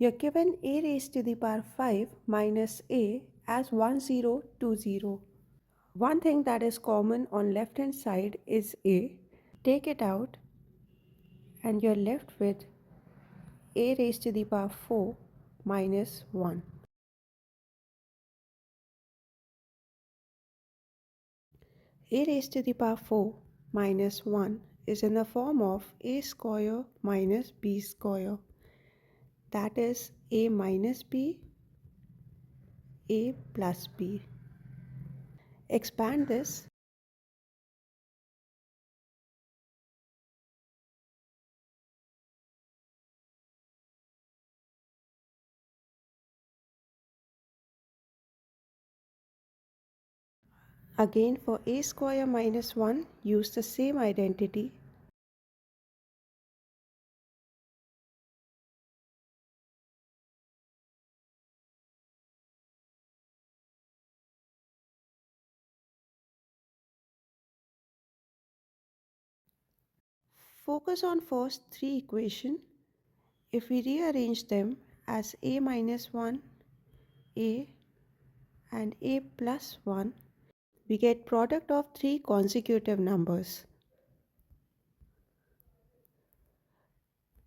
You're given a raised to the power 5 minus a as 1020. One thing that is common on left hand side is a. Take it out and you're left with a raised to the power 4 minus 1. A raised to the power 4 minus 1 is in the form of a square minus b square. That is a minus b, a plus b. Expand this. Again for a square minus 1, use the same identity. Focus on first three equations. If we rearrange them as a minus 1, a and a plus 1, we get product of three consecutive numbers.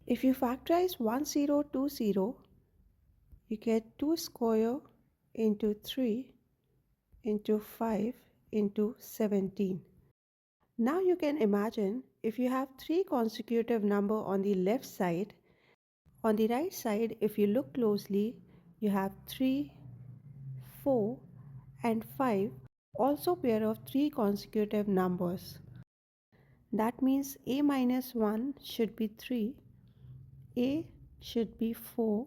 If you factorize 1020, you get 2 square into 3 into 5 into 17. Now you can imagine if you have three consecutive number on the left side, on the right side if you look closely, you have 3, 4 and 5, also pair of three consecutive numbers. That means a minus 1 should be 3, a should be 4.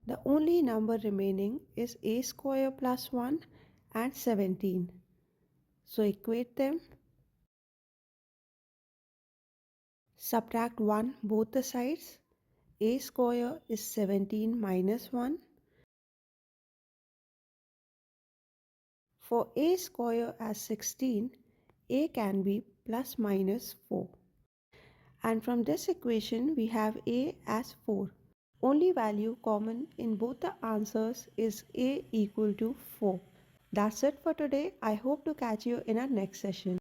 The only number remaining is a square plus 1 and 17. So equate them. Subtract 1 both the sides. A square is 17 minus 1. For a square as 16, a can be plus minus 4. And from this equation we have a as 4. Only value common in both the answers is a equal to 4. That's it for today. I hope to catch you in our next session.